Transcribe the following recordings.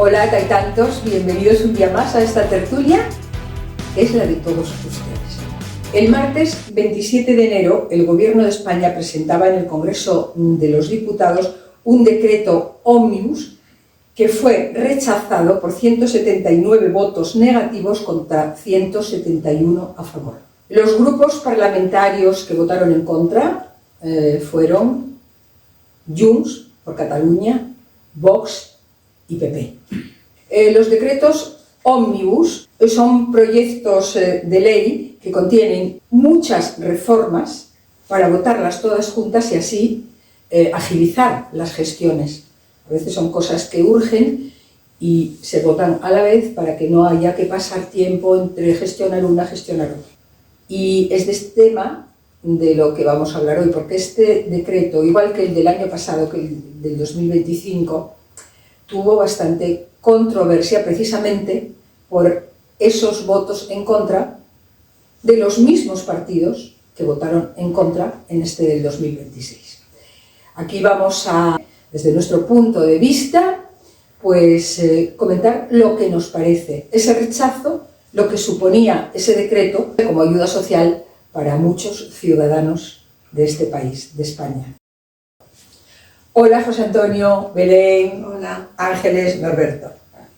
Hola, taitantos, bienvenidos un día más a esta tertulia, que es la de todos ustedes. El martes 27 de enero, el Gobierno de España presentaba en el Congreso de los Diputados un decreto ómnibus que fue rechazado por 179 votos negativos contra 171 a favor. Los grupos parlamentarios que votaron en contra fueron Junts por Cataluña, Vox y PP. Los decretos ómnibus son proyectos de ley que contienen muchas reformas para votarlas todas juntas y así agilizar las gestiones. A veces son cosas que urgen y se votan a la vez para que no haya que pasar tiempo entre gestionar una, gestionar otra. Y es de este tema de lo que vamos a hablar hoy, porque este decreto, igual que el del año pasado, que el del 2025, tuvo bastante controversia precisamente por esos votos en contra de los mismos partidos que votaron en contra en este del 2026. Aquí vamos a, desde nuestro punto de vista, pues comentar lo que nos parece ese rechazo, lo que suponía ese decreto como ayuda social para muchos ciudadanos de este país, de España. Hola José Antonio, Belén, hola Ángeles, Norberto.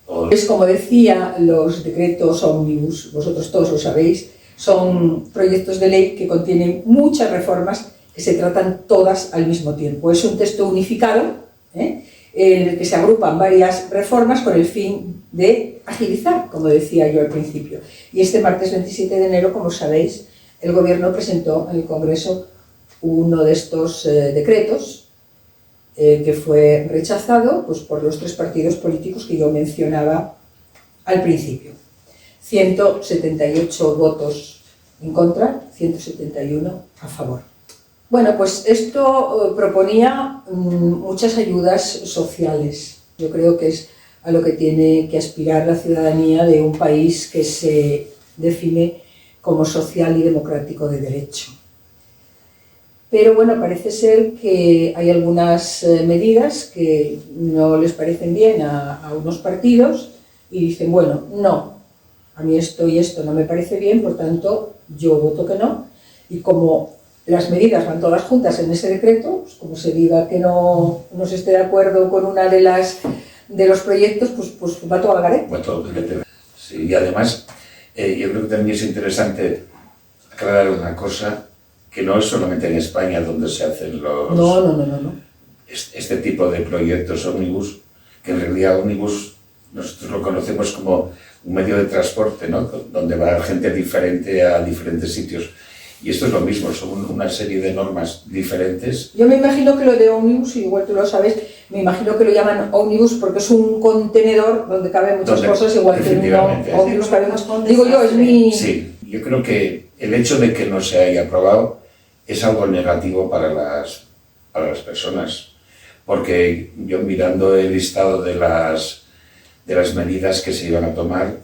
Hola. Pues como decía, los decretos ómnibus, vosotros todos lo sabéis, son proyectos de ley que contienen muchas reformas que se tratan todas al mismo tiempo. Es un texto unificado, en el que se agrupan varias reformas con el fin de agilizar, como decía yo al principio. Y este martes 27 de enero, como sabéis, el Gobierno presentó en el Congreso uno de estos decretos que fue rechazado pues, por los tres partidos políticos que yo mencionaba al principio. 178 votos en contra, 171 a favor. Bueno, pues esto proponía muchas ayudas sociales. Yo creo que es a lo que tiene que aspirar la ciudadanía de un país que se define como social y democrático de derecho. Pero bueno, parece ser que hay algunas medidas que no les parecen bien a unos partidos y dicen, bueno, no, a mí esto y esto no me parece bien, por tanto yo voto que no. Y como las medidas van todas juntas en ese decreto, pues como se diga que no se esté de acuerdo con una de los proyectos, pues va todo al garete. Va todo al garete. Sí, y además yo creo que también es interesante aclarar una cosa, que no es solamente en España donde se hacen los... No. Este tipo de proyectos ómnibus, que en realidad ómnibus nosotros lo conocemos como un medio de transporte, ¿no? Donde va gente diferente a diferentes sitios. Y esto es lo mismo, son una serie de normas diferentes. Yo me imagino que lo de ómnibus, igual tú lo sabes, me imagino que lo llaman ómnibus porque es un contenedor donde caben muchas cosas, igual que en un ómnibus cabemos. Digo yo, es mi... Sí, yo creo que el hecho de que no se haya aprobado es algo negativo para las personas, porque yo mirando el listado de las medidas que se iban a tomar,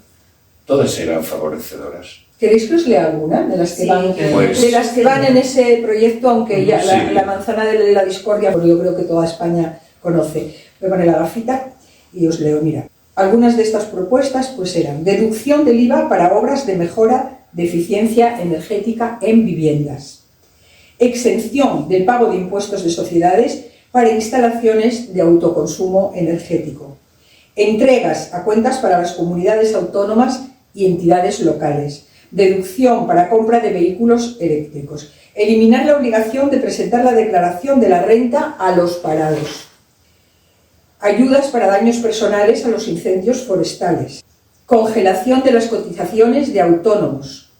todas eran favorecedoras. ¿Queréis que os lea alguna de las que van, de las que van en ese proyecto, aunque ya la manzana de la discordia, pues yo creo que toda España conoce? Voy a poner la gafita y os leo, mira. Algunas de estas propuestas pues eran deducción del IVA para obras de mejora de eficiencia energética en viviendas, exención del pago de impuestos de sociedades para instalaciones de autoconsumo energético, entregas a cuentas para las comunidades autónomas y entidades locales, deducción para compra de vehículos eléctricos, eliminar la obligación de presentar la declaración de la renta a los parados, ayudas para daños personales a los incendios forestales, congelación de las cotizaciones de autónomos,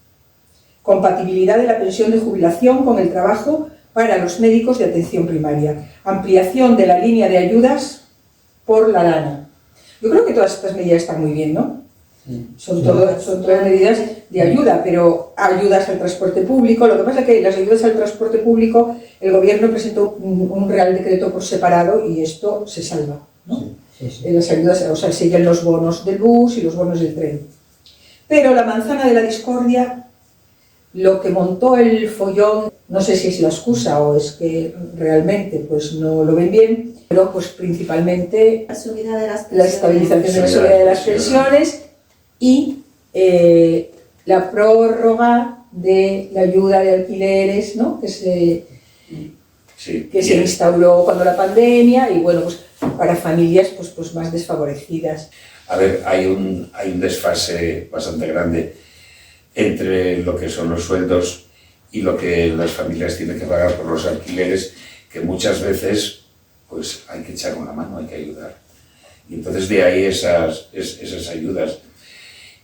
compatibilidad de la pensión de jubilación con el trabajo para los médicos de atención primaria, ampliación de la línea de ayudas por la lana. Yo creo que todas estas medidas están muy bien, ¿no? Son todas medidas de ayuda, pero ayudas al transporte público. Lo que pasa es que las ayudas al transporte público, el Gobierno presentó un Real Decreto por separado y esto se salva, ¿no? Sí. Las ayudas, o sea, siguen los bonos del bus y los bonos del tren. Pero la manzana de la discordia lo que montó el follón, no sé si es la excusa o es que realmente pues no lo ven bien, pero pues principalmente La subida de las la estabilización de la subida de las pensiones y la prórroga de la ayuda de alquileres, ¿no? que se instauró cuando la pandemia y bueno, pues para familias pues más desfavorecidas. A ver, hay un desfase bastante grande entre lo que son los sueldos y lo que las familias tienen que pagar por los alquileres, que muchas veces pues hay que echar una mano, hay que ayudar. Y entonces de ahí esas ayudas.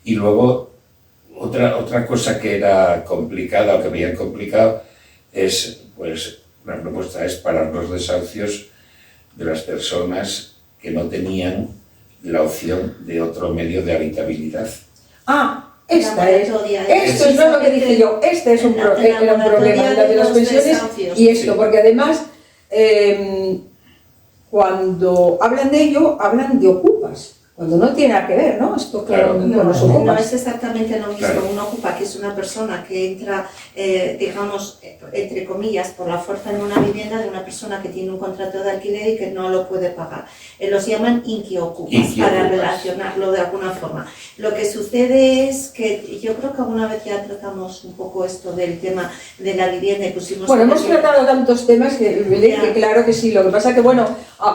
Y luego otra cosa que era complicada o que veían complicado es, pues, la propuesta es parar los desahucios de las personas que no tenían la opción de otro medio de habitabilidad. Esto es lo que dije yo, este es era un problema, la de las pensiones y esto, porque además cuando hablan de ello, hablan de ocupas, cuando no tiene nada que ver, ¿no? Esto con los ocupas. No es exactamente lo mismo. Claro. Un ocupa, que es una persona que entra, digamos, entre comillas, por la fuerza en una vivienda de una persona que tiene un contrato de alquiler y que no lo puede pagar. Los llaman inquiocupas, para relacionarlo de alguna forma. Lo que sucede es que yo creo que alguna vez ya tratamos un poco esto del tema de la vivienda y pusimos... Bueno, hemos tratado tantos temas que claro que sí, lo que pasa que bueno,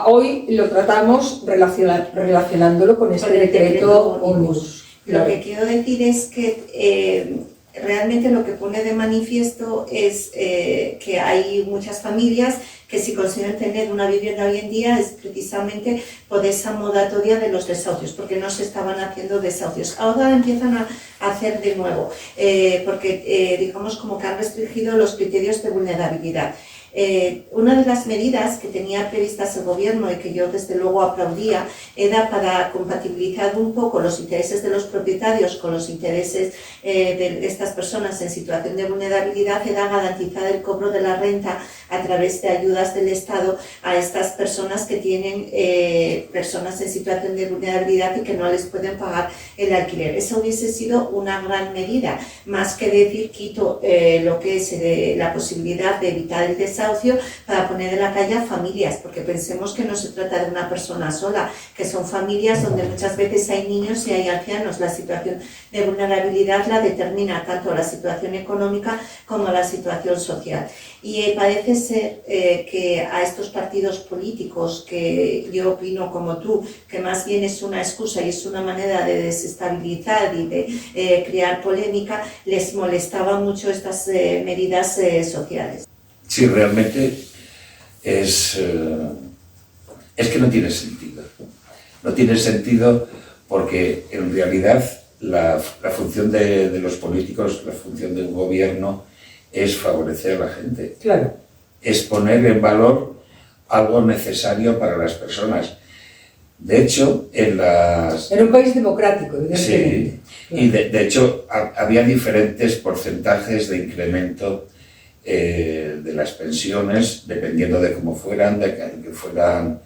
hoy lo tratamos relacionándolo con este decreto ómnibus. Lo que quiero decir es que realmente lo que pone de manifiesto es que hay muchas familias que si consiguen tener una vivienda hoy en día es precisamente por esa moratoria de los desahucios, porque no se estaban haciendo desahucios. Ahora empiezan a hacer de nuevo, porque digamos como que han restringido los criterios de vulnerabilidad. Una de las medidas que tenía previstas el gobierno y que yo desde luego aplaudía era para compatibilizar un poco los intereses de los propietarios con los intereses de estas personas en situación de vulnerabilidad, era garantizar el cobro de la renta a través de ayudas del Estado a estas personas que tienen personas en situación de vulnerabilidad y que no les pueden pagar el alquiler. Eso hubiese sido una gran medida, más que decir quito lo que es la posibilidad de evitar el desahucio para poner en la calle a familias, porque pensemos que no se trata de una persona sola, que son familias donde muchas veces hay niños y hay ancianos. La situación de vulnerabilidad la determina tanto la situación económica como la situación social. Y parece ser que a estos partidos políticos, que yo opino como tú, que más bien es una excusa y es una manera de desestabilizar y de crear polémica, les molestaban mucho estas medidas sociales. Sí, realmente es que no tiene sentido. No tiene sentido porque en realidad la función de los políticos, la función de un gobierno es favorecer a la gente. Claro. Es poner en valor algo necesario para las personas. De hecho, en un país democrático, evidentemente. Sí, y de hecho había diferentes porcentajes de incremento de las pensiones, dependiendo de cómo fueran, de que fueran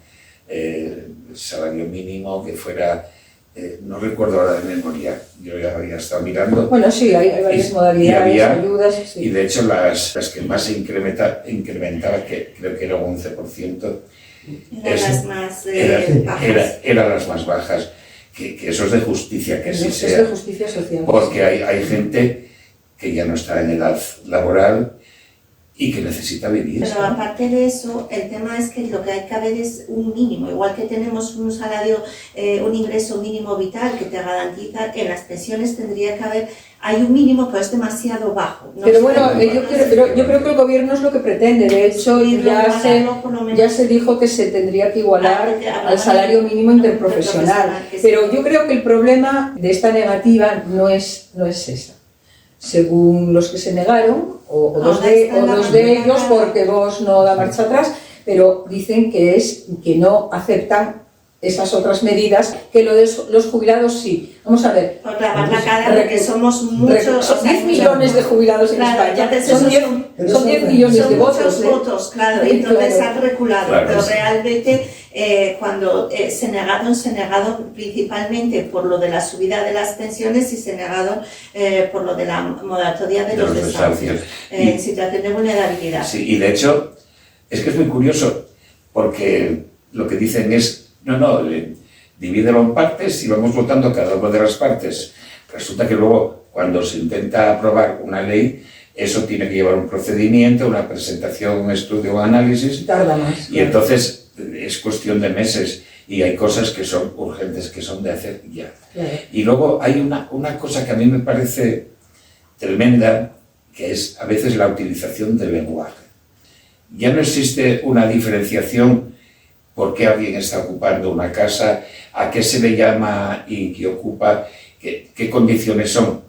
salario mínimo, que fuera, no recuerdo ahora de memoria, yo ya había estado mirando. Bueno, sí, hay varias modalidades, ayudas. Sí. Y de hecho las que más se incrementaba, que creo que era un 11%, eran las más bajas, que eso es de justicia, que sí sea. Es de justicia social. Porque hay gente que ya no está en edad laboral y que necesita vivir. Pero aparte de eso, el tema es que lo que hay que haber es un mínimo, igual que tenemos un salario, un ingreso mínimo vital que te garantiza, en las pensiones tendría que haber, hay un mínimo, pero es demasiado bajo. No, pero bueno, yo creo que el gobierno es lo que pretende, de hecho ya se dijo que se tendría que igualar al salario mínimo interprofesional, pero yo creo que el problema de esta negativa no es esa. Según los que se negaron, o dos de ellos, porque Vox no da marcha atrás, pero dicen que no aceptan esas otras medidas, que lo de los jubilados sí. Vamos a ver. Por lavar la cara, porque somos muchos. Son 10 millones de jubilados en España. Son 10 millones de votos. Son muchos votos, claro, y entonces han reculado. Claro, pero sí. realmente, cuando se negaron principalmente por lo de la subida de las pensiones y se negaron por lo de la moratoria de los desahucios en situación de vulnerabilidad. Sí, y de hecho, es que es muy curioso, porque lo que dicen es, divídelo en partes y vamos votando cada una de las partes. Resulta que luego, cuando se intenta aprobar una ley, eso tiene que llevar un procedimiento, una presentación, un estudio, un análisis. Tarda más. Y entonces es cuestión de meses y hay cosas que son urgentes, que son de hacer ya. Claro. Y luego hay una cosa que a mí me parece tremenda, que es a veces la utilización del lenguaje. Ya no existe una diferenciación por qué alguien está ocupando una casa, a qué se le llama y qué ocupa, qué condiciones son.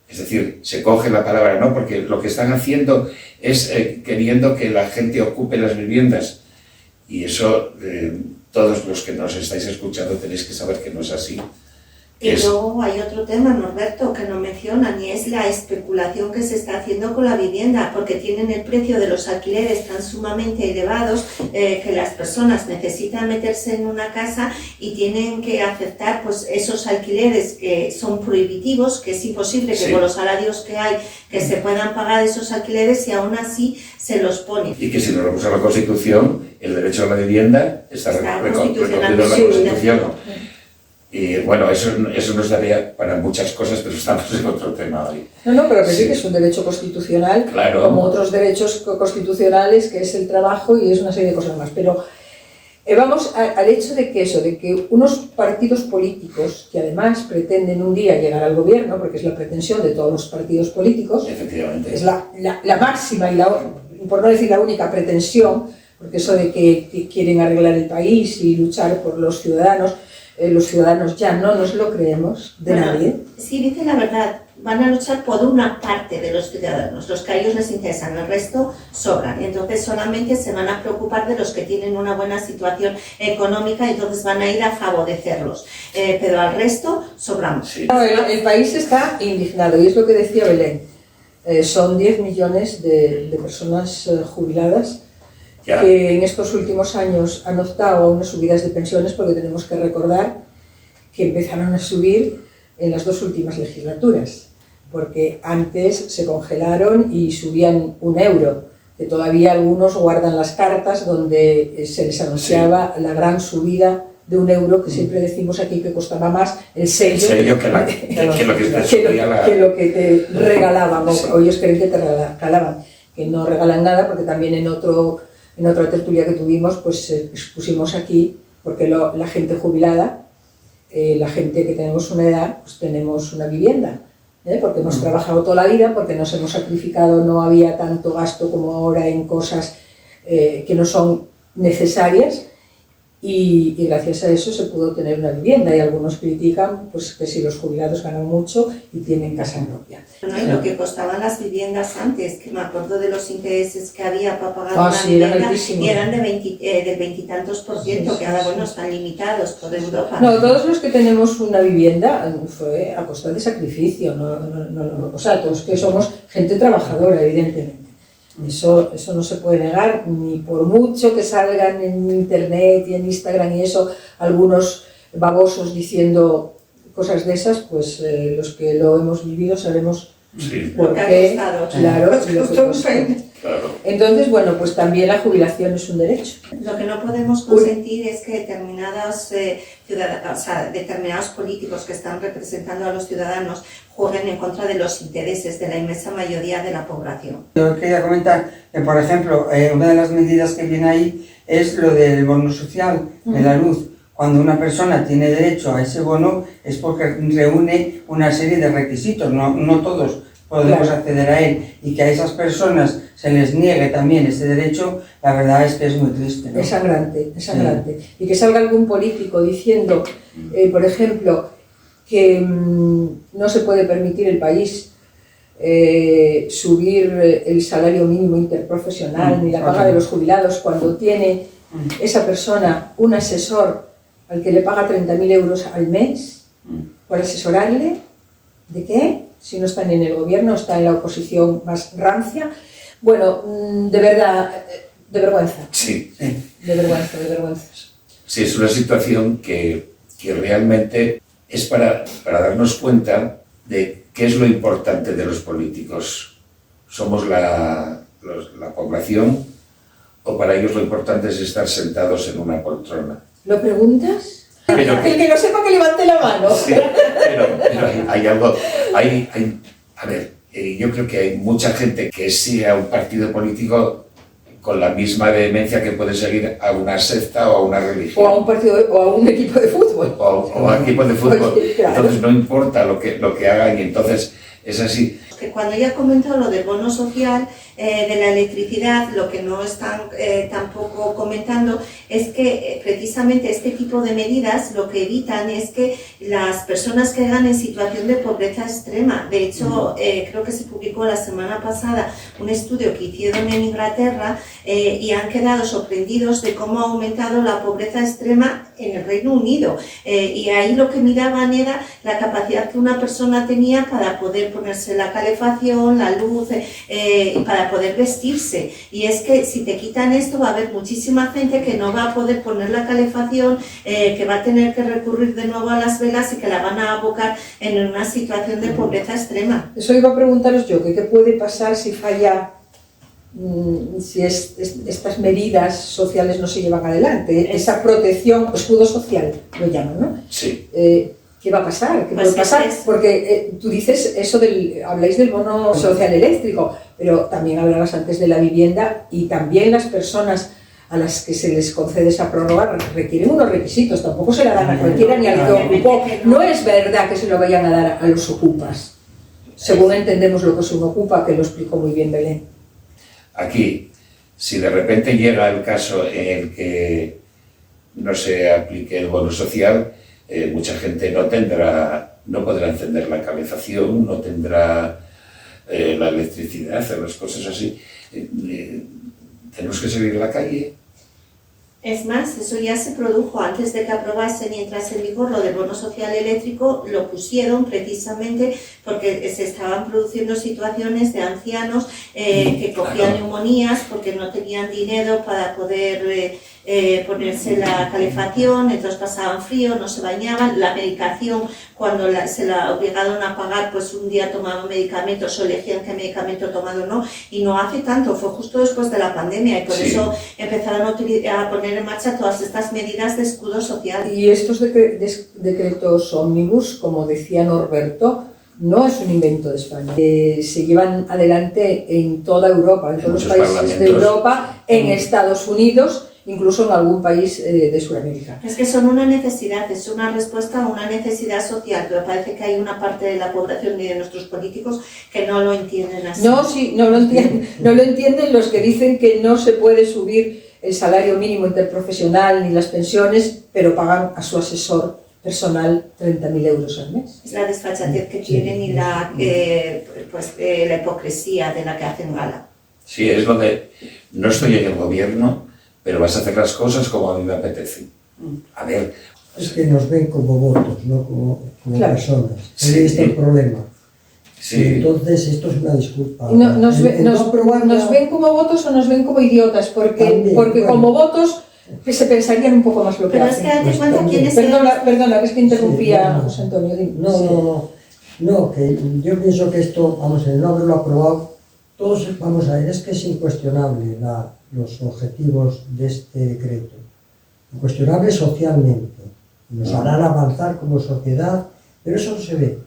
Es decir, se coge la palabra, ¿no? Porque lo que están haciendo es queriendo que la gente ocupe las viviendas. Y eso, todos los que nos estáis escuchando tenéis que saber que no es así. Y luego hay otro tema, Norberto, que no mencionan, y es la especulación que se está haciendo con la vivienda, porque tienen el precio de los alquileres tan sumamente elevados que las personas necesitan meterse en una casa y tienen que aceptar pues esos alquileres que son prohibitivos, que es imposible que con los salarios que hay que se puedan pagar esos alquileres, y aún así se los ponen. Y que si nos vamos a la Constitución, el derecho a la vivienda está recogido en la Constitución. Y bueno, eso nos daría para muchas cosas, pero estamos en otro tema hoy. Pero que sí que es un derecho constitucional, claro, como otros derechos constitucionales, que es el trabajo y es una serie de cosas más. Pero vamos al hecho de que unos partidos políticos, que además pretenden un día llegar al gobierno, porque es la pretensión de todos los partidos políticos, efectivamente, es la máxima y por no decir la única pretensión, porque eso de que quieren arreglar el país y luchar por los ciudadanos ya no nos lo creemos de nadie. Sí, dice la verdad, van a luchar por una parte de los ciudadanos, los que a ellos les interesan, el resto sobran, y entonces solamente se van a preocupar de los que tienen una buena situación económica, y entonces van a ir a favorecerlos, pero al resto sobramos. Sí. El país está indignado, y es lo que decía Belén, son 10 millones de personas jubiladas que en estos últimos años han optado a unas subidas de pensiones, porque tenemos que recordar que empezaron a subir en las 2 últimas legislaturas, porque antes se congelaron y subían 1 euro, que todavía algunos guardan las cartas donde se les anunciaba la gran subida de 1 euro, que siempre decimos aquí que costaba más el sello que lo que te regalaban, o ellos creen que te regalaban, que no regalan nada, porque también en otra tertulia que tuvimos, pues expusimos aquí, porque la gente jubilada, la gente que tenemos una edad, pues tenemos una vivienda, porque hemos trabajado toda la vida, porque nos hemos sacrificado, no había tanto gasto como ahora en cosas que no son necesarias, y gracias a eso se pudo tener una vivienda, y algunos critican pues que si los jubilados ganan mucho y tienen casa propia. No, y lo que costaban las viviendas antes, que me acuerdo de los intereses que había para pagar una vivienda, y eran del 20 y tantos %, que ahora están limitados por Europa. No, todos los que tenemos una vivienda fue a costa de sacrificio, o sea, todos que somos gente trabajadora, evidentemente. Eso no se puede negar, ni por mucho que salgan en internet y en Instagram y eso, algunos babosos diciendo cosas de esas, pues los que lo hemos vivido sabemos por qué, claro, y lo que costó. Entonces, bueno, pues también la jubilación es un derecho. Lo que no podemos consentir es que determinados políticos que están representando a los ciudadanos jueguen en contra de los intereses de la inmensa mayoría de la población. Yo quería comentar que, por ejemplo, una de las medidas que viene ahí es lo del bono social de la luz. Cuando una persona tiene derecho a ese bono es porque reúne una serie de requisitos, no todos podemos acceder a él, y que a esas personas se les niegue también ese derecho, la verdad es que es muy triste, ¿no? Es sangrante. Y que salga algún político diciendo, por ejemplo, que no se puede permitir el país subir el salario mínimo interprofesional ni la paga de los jubilados, cuando tiene esa persona un asesor al que le paga 30.000 euros al mes por asesorarle. ¿De qué? Si no están en el gobierno, está en la oposición más rancia. Bueno, de verdad, de vergüenza. Sí. De vergüenza, de vergüenza. Sí, es una situación que realmente es para darnos cuenta de qué es lo importante de los políticos. ¿Somos la población o para ellos lo importante es estar sentados en una poltrona? ¿Lo preguntas? Pero el que no sepa que levante la mano. Sí, pero hay algo... A ver, yo creo que hay mucha gente que sigue a un partido político con la misma vehemencia que puede seguir a una secta o a una religión. O a un partido, o a un equipo de fútbol. O a equipos de fútbol. Oye, claro. Entonces no importa lo que hagan y entonces es así. Que cuando ya comentó lo del bono social, de la electricidad, lo que no están tampoco comentando es que precisamente este tipo de medidas lo que evitan es que las personas caigan en situación de pobreza extrema. De hecho, creo que se publicó la semana pasada un estudio que hicieron en Inglaterra y han quedado sorprendidos de cómo ha aumentado la pobreza extrema en el Reino Unido. Y ahí lo que miraban era la capacidad que una persona tenía para poder ponerse la calefacción, la luz, y para poder vestirse. Y es que si te quitan esto va a haber muchísima gente que no va a poder poner la calefacción, que va a tener que recurrir de nuevo a las velas y que la van a abocar en una situación de pobreza extrema. Eso iba a preguntaros yo, que qué puede pasar si falla, si estas medidas sociales no se llevan adelante, esa protección, escudo social lo llaman, ¿no? Sí. ¿Qué va a pasar? ¿Qué Pues puede pasar? es. Porque tú dices eso habláis del bono social eléctrico, pero también hablabas antes de la vivienda y también las personas a las que se les concede esa prórroga requieren unos requisitos, tampoco se la dan a cualquiera ni al que ocupó. No es verdad que se lo vayan a dar a los ocupas, según entendemos lo que es un ocupa, que lo explicó muy bien Belén. Aquí, si de repente llega el caso en el que no se aplique el bono social, mucha gente no podrá encender la calefacción, no tendrá la electricidad, hacer las cosas así. Tenemos que salir a la calle. Es más, eso ya se produjo antes de que aprobasen y entrase en vigor lo del bono social eléctrico, lo pusieron precisamente porque se estaban produciendo situaciones de ancianos que cogían neumonías porque no tenían dinero para poder ponerse la calefacción, entonces pasaban frío, no se bañaban, la medicación cuando se la obligaron a pagar, pues un día tomaban medicamentos o elegían qué medicamento tomar o no, y no hace tanto, fue justo después de la pandemia y por eso empezaron a poner en marcha todas estas medidas de escudo social. Y estos decretos ómnibus, como decía Norberto, no es un invento de España. Se llevan adelante en toda Europa, en todos los países de Europa, en Estados Unidos, incluso en algún país de Sudamérica. Es que son una necesidad, es una respuesta a una necesidad social, pero parece que hay una parte de la población y de nuestros políticos que no lo entienden así. No, sí, no lo entienden los que dicen que no se puede subir el salario mínimo interprofesional ni las pensiones, pero pagan a su asesor personal 30.000 euros al mes. Es la desfachatez que tienen y la hipocresía de la que hacen gala. Sí, es lo de no estoy en el gobierno, pero vas a hacer las cosas como a mí me apetece. A ver... Es que nos ven como votos, no como claro. Personas. Sí. Ahí está el problema. Sí. Entonces, esto es una disculpa. ¿Nos ven como votos o nos ven como idiotas? Porque También, como votos que se pensarían un poco más lo que Pero es hacen. que date cuenta también. quién es Perdona, que es que interrumpía Sí, no. José Antonio. No, que yo pienso que esto, vamos, el no haberlo aprobado, todos, vamos a ver, es que es incuestionable los objetivos de este decreto. Incuestionable socialmente. Nos harán avanzar como sociedad, pero eso no se ve.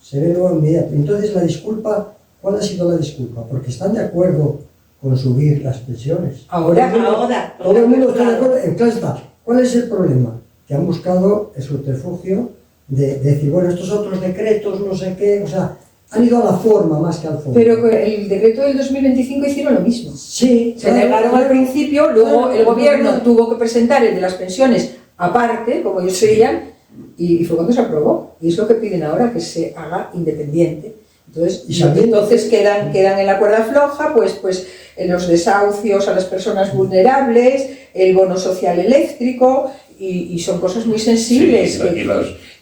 Se ve luego inmediato. Entonces, la disculpa, ¿cuál ha sido la disculpa? Porque están de acuerdo con subir las pensiones. Ahora, Todo el mundo está de acuerdo. Entonces está. ¿Cuál es el problema? Que han buscado el subterfugio de decir, bueno, estos otros decretos, no sé qué, o sea, han ido a la forma más que al fondo. pero el decreto del 2025 hicieron lo mismo. Sí. Se negaron al principio, luego el gobierno tuvo que presentar el de las pensiones aparte, como ellos querían, y fue cuando se aprobó. Y es lo que piden ahora, que se haga independiente. Entonces quedan en la cuerda floja, pues en los desahucios a las personas vulnerables, el bono social eléctrico y son cosas muy sensibles. Sí,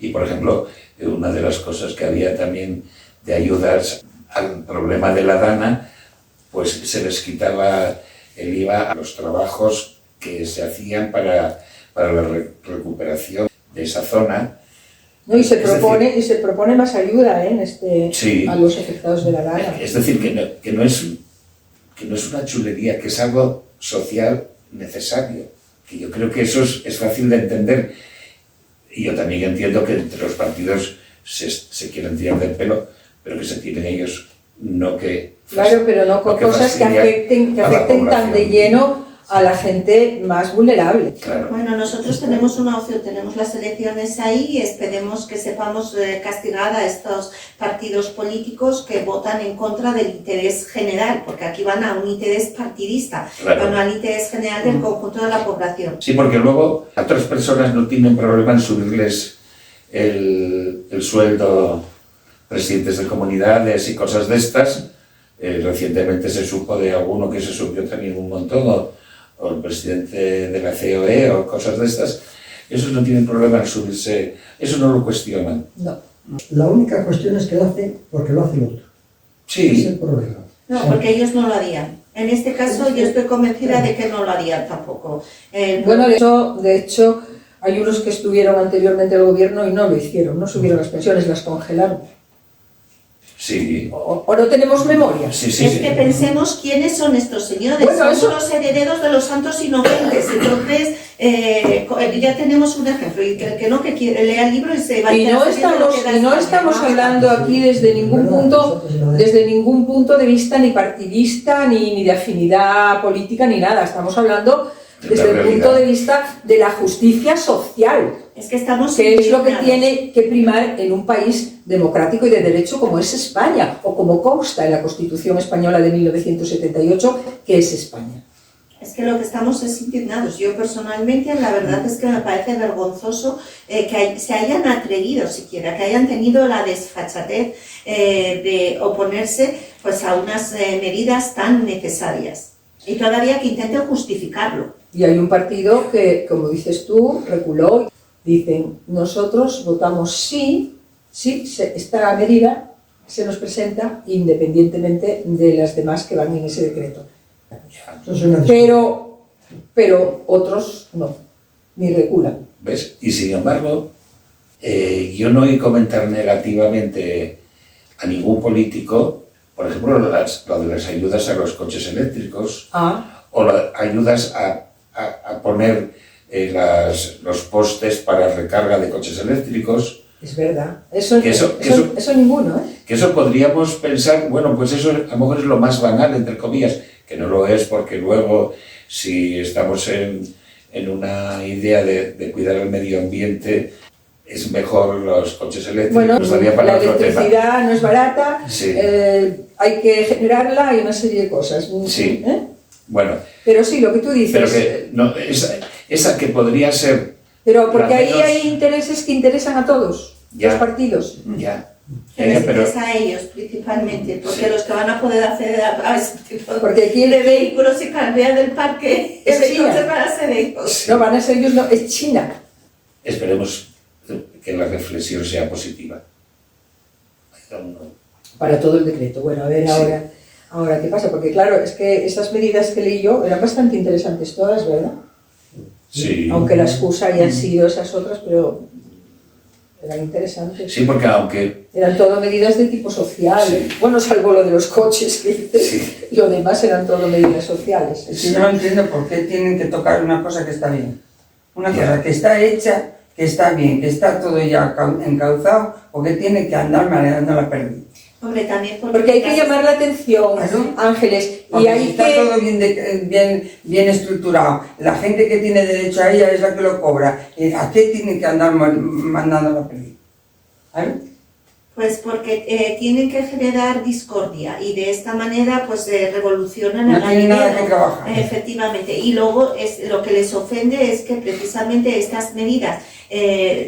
y por ejemplo, una de las cosas que había también de ayudas al problema de la Dana, pues se les quitaba el IVA a los trabajos que se hacían para la recuperación de esa zona. No, y se propone más ayuda Sí. a los afectados de la Dana. Es decir, que no es una chulería, que es algo social necesario. Que yo creo que eso es fácil de entender. Y yo también entiendo que entre los partidos se quieren tirar del pelo, pero que se tiren ellos, no que... Claro, pero no con cosas que afecten tan de lleno a la gente más vulnerable. Claro. Bueno, nosotros tenemos una opción, tenemos las elecciones ahí y esperemos que sepamos castigar a estos partidos políticos que votan en contra del interés general, porque aquí van a un interés partidista, Claro. van al interés general del conjunto de la población. Sí, porque luego otras personas no tienen problema en subirles el sueldo, presidentes de comunidades y cosas de estas. Recientemente se supo de alguno que se subió también un montón, o el presidente de la COE o cosas de estas. Esos no tienen problema en subirse, eso no lo cuestionan. No. La única cuestión es que lo hace porque lo hace el otro. Sí. Ese es el problema. No, O sea, porque ellos no lo harían. En este caso yo estoy convencida de que no lo harían tampoco. Bueno, de hecho, hay unos que estuvieron anteriormente en el gobierno y no lo hicieron, no subieron las pensiones, las congelaron. Sí. ¿O no tenemos memoria? Sí, sí, Es sí. que pensemos quiénes son estos señores, Bueno, son eso- los herederos de los santos inocentes. Entonces, ya tenemos un ejemplo, y que no que lea el libro y se va a Y no estamos hablando aquí desde ningún punto de vista ni partidista, ni de afinidad política, ni nada. Estamos hablando desde el punto de vista de la justicia social, Es que estamos que es lo que indignados. tiene que primar en un país democrático y de derecho como es España, o como consta en la Constitución Española de 1978, que es España. Es que lo que estamos es indignados. Yo personalmente, la verdad es que me parece vergonzoso que se hayan atrevido siquiera, que hayan tenido la desfachatez de oponerse pues, a unas medidas tan necesarias. Y todavía que intenten justificarlo. Y hay un partido que, como dices tú, reculó. Dicen, nosotros votamos sí, esta medida se nos presenta independientemente de las demás que van en ese decreto. eso es una discusión. Pero otros no, ni reculan. ¿Ves? Y sin embargo, yo no oí comentar negativamente a ningún político, por ejemplo, lo de las ayudas a los coches eléctricos, o las ayudas a poner los postes para recarga de coches eléctricos. Es verdad. Eso Que ninguno, ¿eh? Que eso podríamos pensar, bueno, pues eso a lo mejor es lo más banal, entre comillas, que no lo es, porque luego si estamos en una idea de cuidar el medio ambiente, es mejor los coches eléctricos. Bueno, Nos daría para la otro tema. electricidad no es barata, Sí. hay que generarla y una serie de cosas. Sí. ¿Eh? Bueno, Pero sí, lo que tú dices. pero que no, esa que podría ser... Pero porque la ahí menos- hay intereses que interesan a todos, Ya. los partidos. Ya. Que les Pero, interesa a ellos principalmente, porque Sí. los que van a poder acceder a ese tipo Porque aquí de vehículos y cambiar del parque Es es China. entonces van a ser ellos. sí, No van a ser ellos, no, es China. esperemos que la reflexión sea positiva. No. Para todo el decreto. Bueno, a ver Sí. ahora qué pasa, porque claro, es que esas medidas que leí yo eran bastante interesantes todas, ¿verdad? Sí. Aunque la excusa hayan sido esas otras, pero eran interesantes. Sí, porque aunque... Eran todo medidas de tipo social. Sí. Bueno, salvo lo de los coches, que dices, Sí. lo demás eran todo medidas sociales. Es que yo no entiendo por qué tienen que tocar una cosa que está bien. Una cosa que está hecha, que está bien, que está todo ya encauzado, o que tiene que andar manejando la pérdida. Hombre, también Porque hay que llamar la atención, Claro. Ángeles, y Porque si hay está que... todo bien estructurado, la gente que tiene derecho a ella es la que lo cobra, ¿a qué tiene que andar mandando la pérdida? ¿Vale? Pues porque tienen que generar discordia y de esta manera pues revolucionan No al tienen nada aldeano. que trabajar. Efectivamente. Y luego lo que les ofende es que precisamente estas medidas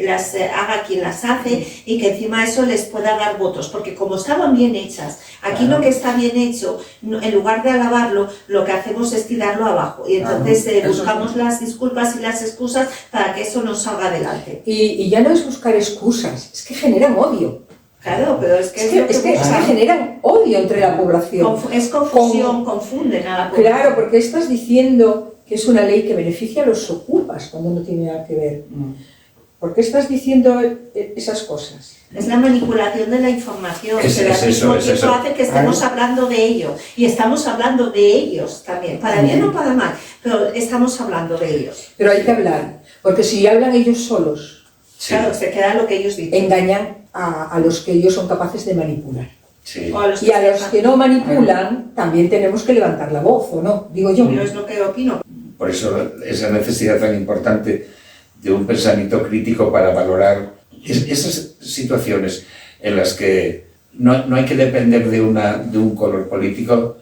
las haga quien las hace y que encima eso les pueda dar votos, porque como estaban bien hechas, aquí Claro. lo que está bien hecho, en lugar de alabarlo, lo que hacemos es tirarlo abajo y entonces Claro, eso buscamos sí. las disculpas y las excusas para que eso no salga adelante. Y ya no es buscar excusas, es que generan odio. Claro, pero es que Es que generan odio entre la población. es confusión, confunden a la población. Claro, porque estás diciendo que es una ley que beneficia a los ocupas cuando no tiene nada que ver. ¿Por qué estás diciendo esas cosas? Es la manipulación de la información, Es pero al eso, mismo es tiempo eso. hace que estemos hablando de ello. Y estamos hablando de ellos también, para bien o para mal, pero estamos hablando de ellos. Pero hay que hablar, porque si hablan ellos solos, Sí, Claro, se queda lo que ellos dicen. engañan a los que ellos son capaces de manipular. sí. O a los Y a los sepan. que no manipulan, también tenemos que levantar la voz, ¿o no? Digo yo. Yo es lo que opino. Por eso esa necesidad tan importante de un pensamiento crítico para valorar esas situaciones en las que no hay que depender de un color político,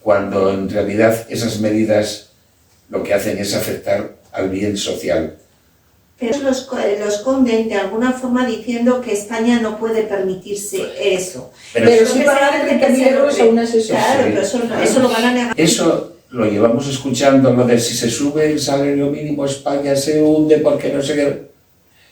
cuando en realidad esas medidas lo que hacen es afectar al bien social. Pero los esconden de alguna forma diciendo que España no puede permitirse eso. Pero sí pagar 30.000 euros a un asesor. Claro, Sí. pero eso lo van a negar. Eso lo llevamos escuchando, lo de si se sube el salario mínimo España se hunde porque no sé qué.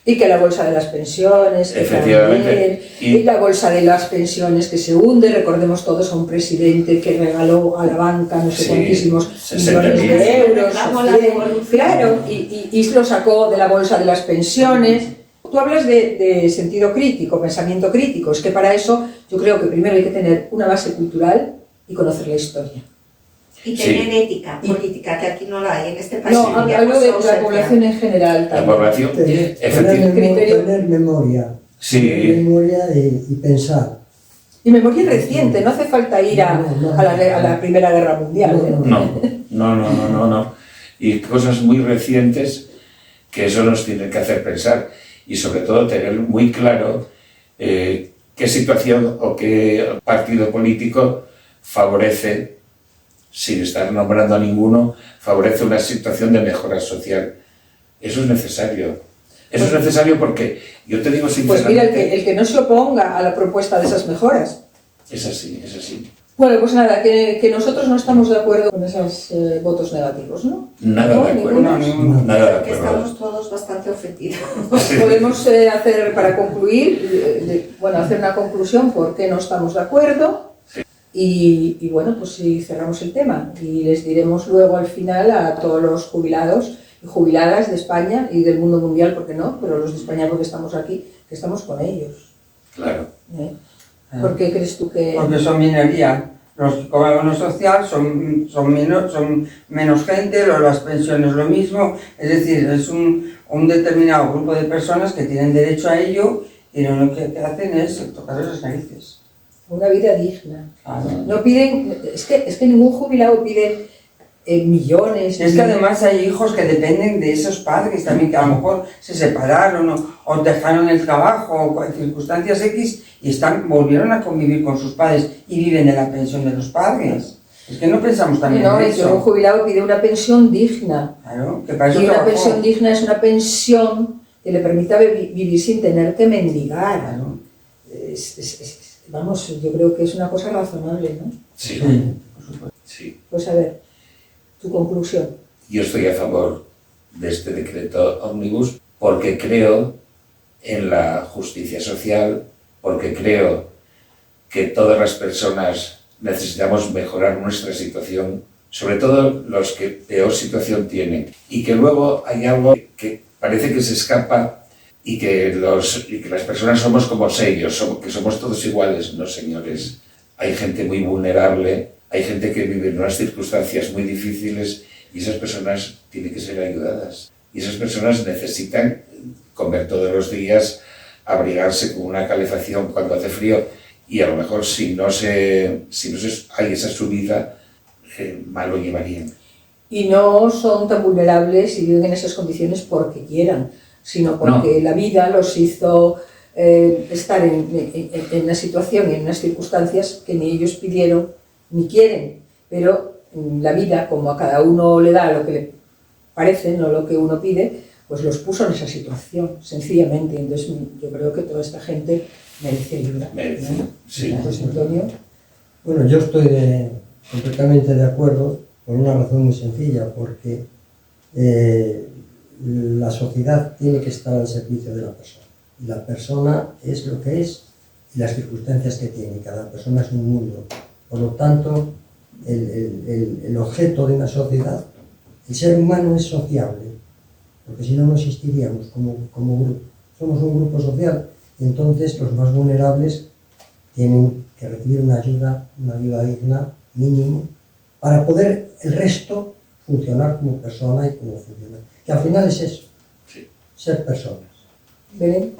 Y que la bolsa de las pensiones, que Efectivamente. también, y la bolsa de las pensiones que se hunde. Recordemos todos a un presidente que regaló a la banca no sé Sí, cuantísimos 60.000 millones de euros. Reclamó la 100, devolución. claro, y lo sacó de la bolsa de las pensiones. Tú hablas de sentido crítico, pensamiento crítico. Es que para eso yo creo que primero hay que tener una base cultural y conocer la historia. Y Sí. tener ética política, que aquí no la hay en este país. No, ya hablo por de su la ausencia. población en general La también. población, Tener, efectivamente. tener memoria. Sí. Tener memoria y pensar. Y memoria reciente, no hace falta ir a la Primera Guerra Mundial. ¿eh? No. Y cosas muy recientes que eso nos tiene que hacer pensar y sobre todo tener muy claro qué situación o qué partido político favorece, sin estar nombrando a ninguno, favorece una situación de mejora social. Eso es necesario. Eso es necesario porque yo te digo Pues sinceramente... mira, el que no se oponga a la propuesta de esas mejoras. Es así, es así. Bueno, pues nada, que nosotros no estamos de acuerdo con esos votos negativos, ¿no? Nada No, de acuerdo. ninguno. Nada de Porque acuerdo. estamos todos bastante ofendidos. Podemos hacer, para concluir, hacer una conclusión por qué no estamos de acuerdo. Y bueno, pues si cerramos el tema y les diremos luego al final a todos los jubilados y jubiladas de España y del mundo mundial, ¿por qué no? Pero los de España porque estamos aquí, que estamos con ellos. Claro. ¿Eh? ¿Por qué crees tú que...? Porque son minoría. Los con el bono social son menos gente, las pensiones lo mismo. Es decir, es un determinado grupo de personas que tienen derecho a ello y lo que hacen es tocarles las narices. Una vida digna. Claro. No piden, es que ningún jubilado pide millones. Es que además hay hijos que dependen de esos padres también, que a lo mejor se separaron o dejaron el trabajo o en circunstancias X y volvieron a convivir con sus padres y viven de la pensión de los padres. Es que no pensamos también No, en es que un eso. jubilado pide una pensión digna. Claro, que para eso Y una trabajó. pensión digna es una pensión que le permita vivir sin tener que mendigar. Claro. Vamos, yo creo que es una cosa razonable, ¿no? Sí, Sí, por supuesto. sí. Pues a ver, tu conclusión. Yo estoy a favor de este decreto ómnibus porque creo en la justicia social, porque creo que todas las personas necesitamos mejorar nuestra situación, sobre todo los que peor situación tienen, y que luego hay algo que parece que se escapa y que las personas somos como sellos, que somos todos iguales. No, señores, hay gente muy vulnerable, hay gente que vive en unas circunstancias muy difíciles y esas personas tienen que ser ayudadas. Y esas personas necesitan comer todos los días, abrigarse con una calefacción cuando hace frío y a lo mejor si no hay esa subida, mal lo llevarían. Y no son tan vulnerables y viven en esas condiciones porque quieran, sino porque la vida los hizo estar en una situación, en unas circunstancias que ni ellos pidieron ni quieren, pero la vida, como a cada uno le da lo que le parece, no lo que uno pide, pues los puso en esa situación, sencillamente. Entonces yo creo que toda esta gente merece ayuda. Merece, ¿no? sí. Pues, Antonio. Bueno, yo estoy completamente de acuerdo por una razón muy sencilla, porque la sociedad tiene que estar al servicio de la persona. Y la persona es lo que es y las circunstancias que tiene. Cada persona es un mundo. Por lo tanto, el objeto de una sociedad, el ser humano es sociable, porque si no, no existiríamos como grupo. Somos un grupo social y entonces los más vulnerables tienen que recibir una ayuda digna, mínimo, para poder el resto funcionar como persona y como funcionar. Que al final es eso, Sí. ser personas. Belén.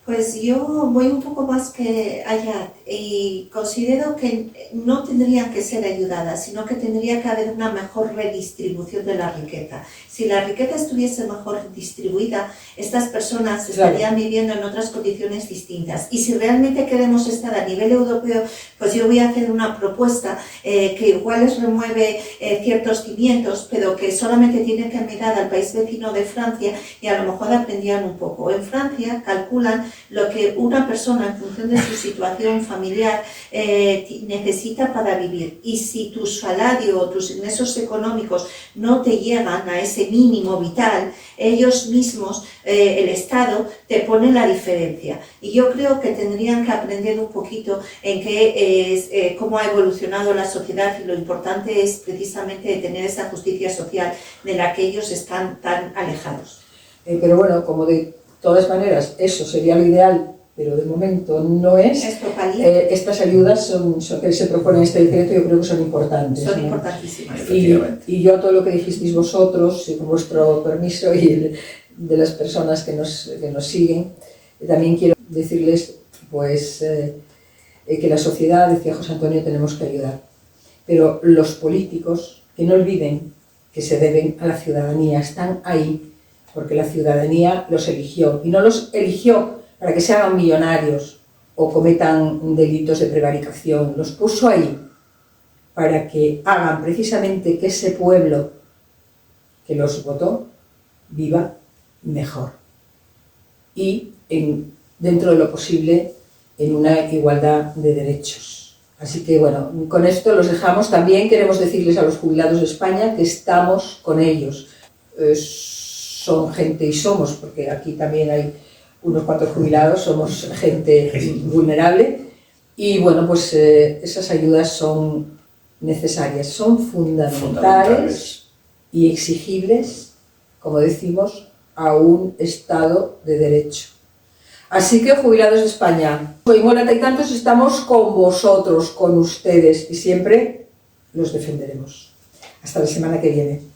Pues yo voy un poco más que allá y considero que no tendrían que ser ayudadas, sino que tendría que haber una mejor redistribución de la riqueza. Si la riqueza estuviese mejor distribuida, estas personas estarían viviendo en otras condiciones distintas. Y si realmente queremos estar a nivel europeo, pues yo voy a hacer una propuesta que igual les remueve ciertos cimientos, pero que solamente tienen que mirar al país vecino de Francia y a lo mejor aprendían un poco. En Francia calculan lo que una persona en función de su situación familiar necesita para vivir, y si tu salario o tus ingresos económicos no te llegan a ese mínimo vital, ellos mismos, el Estado, te pone la diferencia. Y yo creo que tendrían que aprender un poquito en cómo ha evolucionado la sociedad, y lo importante es precisamente tener esa justicia social de la que ellos están tan alejados. Pero bueno, como de todas maneras, eso sería lo ideal, pero de momento no es. Esto paliativa. Estas ayudas son que se proponen en este decreto, yo creo que son importantes. Son ¿no? importantísimas. Y yo a todo lo que dijisteis vosotros, y con vuestro permiso y el de las personas que nos siguen, también quiero decirles pues, que la sociedad, decía José Antonio, tenemos que ayudar. Pero los políticos, que no olviden que se deben a la ciudadanía, están ahí porque la ciudadanía los eligió, y no los eligió para que se hagan millonarios o cometan delitos de prevaricación, los puso ahí para que hagan precisamente que ese pueblo que los votó viva mejor y dentro de lo posible en una igualdad de derechos. Así que bueno, con esto los dejamos. También queremos decirles a los jubilados de España que estamos con ellos. Son gente, y somos, porque aquí también hay unos cuantos jubilados, somos gente vulnerable, y bueno, pues esas ayudas son necesarias, son fundamentales y exigibles, como decimos, a un Estado de Derecho. Así que, jubilados de España, hoy Morata y tantos estamos con vosotros, con ustedes, y siempre los defenderemos. Hasta la semana que viene.